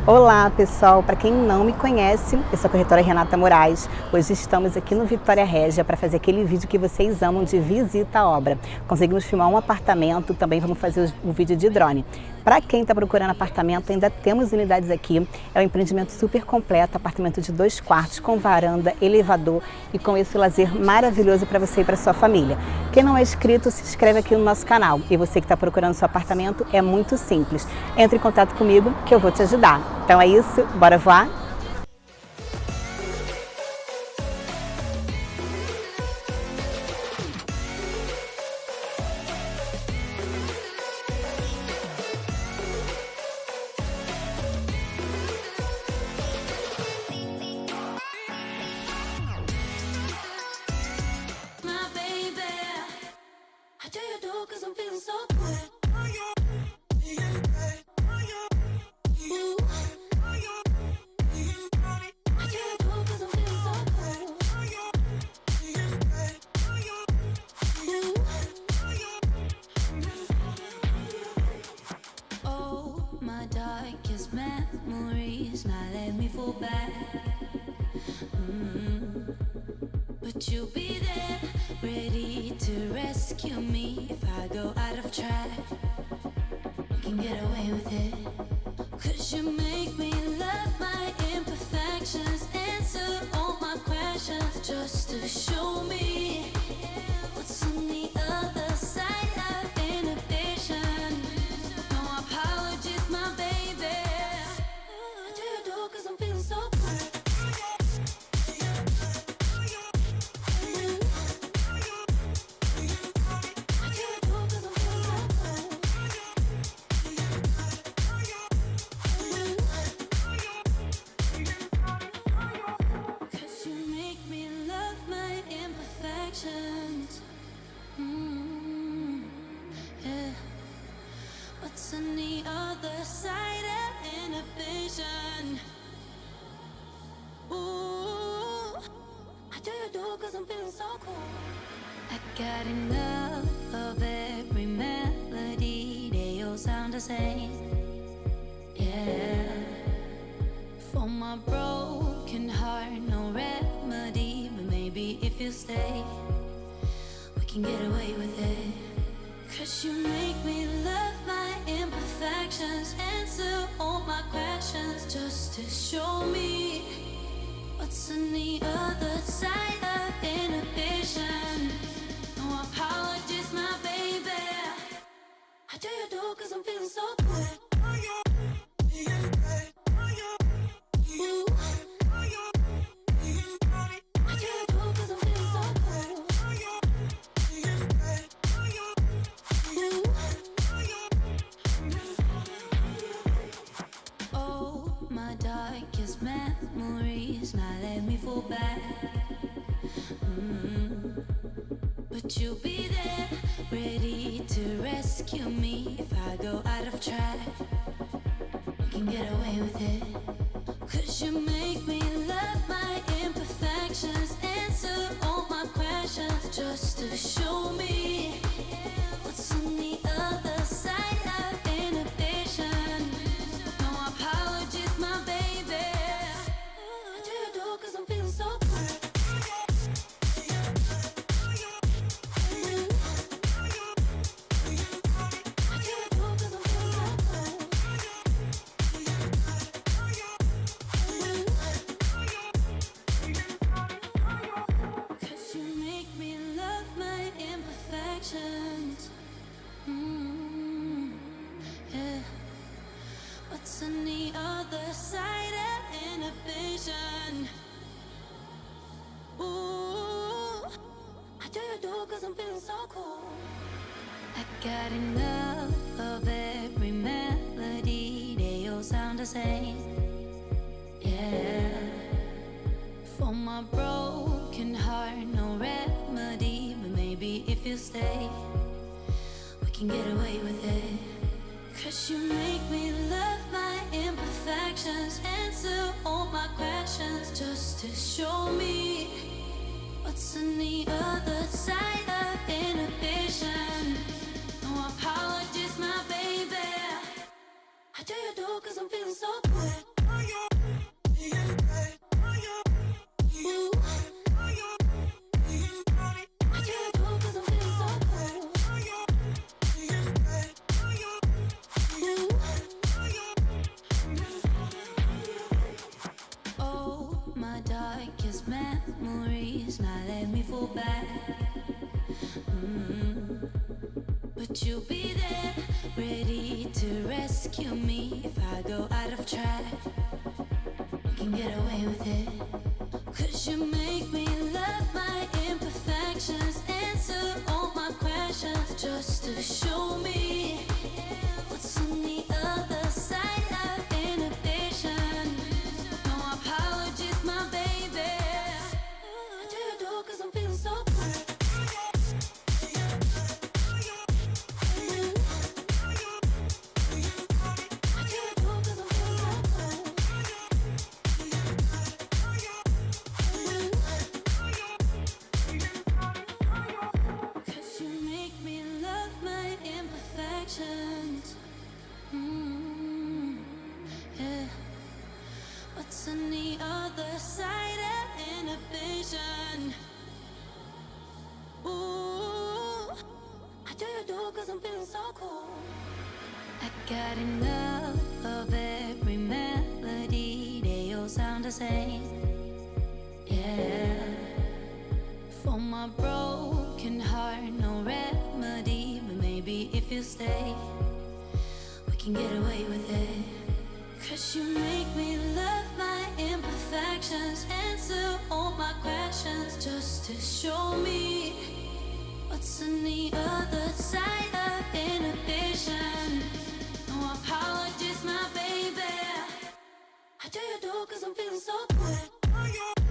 Olá pessoal, para quem não me conhece, eu sou a corretora Renata Moraes. Hoje estamos aqui no Vitória Régia para fazer aquele vídeo que vocês amam de visita à obra. Conseguimos filmar um apartamento, também vamos fazer um vídeo de drone. Para quem está procurando apartamento, ainda temos unidades aqui. É um empreendimento super completo, apartamento de 2 quartos, com varanda, elevador e com esse lazer maravilhoso para você e para sua família. Quem não é inscrito, se inscreve aqui no nosso canal. E você que está procurando seu apartamento, é muito simples. Entre em contato comigo que eu vou te ajudar. Então é isso, bora voar? Darkest memories now let me fall back. But you'll be there, ready to rescue me if I go out of track. You can get away with it, 'cause you make me love my imperfections, answer all my questions just to show me what's on the other side of inhibition. No apologies, my baby. I do you do 'cause I'm feeling so good. What's on the other side of inhibition? Ooh, I do you do 'cause I'm feeling so cool. I got enough of every melody, they all sound the same. Yeah, for my broken heart, no remedy, but maybe if you stay, we can get away with it. 'Cause you make me love my imperfections, answer all my questions just to show me what's on the other side of inhibition. No apologies, my baby. I do you do 'cause I'm feeling so good. Darkest memories now let me fall back. But you'll be there, ready to rescue me if I go out of track. You can get away with it, 'cause you make me love my imperfections, answer all my questions just to show me what's on the other side of inhibition. No apologies, my baby. I do you do 'cause I'm feeling so good. What's on the other side of inhibition? Ooh, I do you do 'cause I'm feeling so cool. I got enough of every melody, they all sound the same. Yeah, for my broken heart, no remedy, but maybe if you stay, we can get away with it. 'Cause you make me love my imperfections, answer all my questions just to show me what's on the other side of inhibition. No apologies, my baby. I do you do 'cause I'm feeling so good. smile at me fall back. But you'll be there, ready to rescue me if I go out of track. You can get away with it, 'cause you make me love my imperfections, answer all my questions, just to show me what's on the other side of inhibition. No apologies, my baby. I do your door 'cause I'm feeling so good. What's on the other side of inhibition? Ooh, I do your door 'cause I'm feeling so cool. I got enough of every melody, they all sound the same. Yeah, for my broken heart, no remedy, but maybe if you stay, we can get away with it. 'Cause you make me love my imperfections, answer all my questions, just to show me what's on the other side of inhibition. No apologies, my baby. I do your door 'cause I'm feeling so good.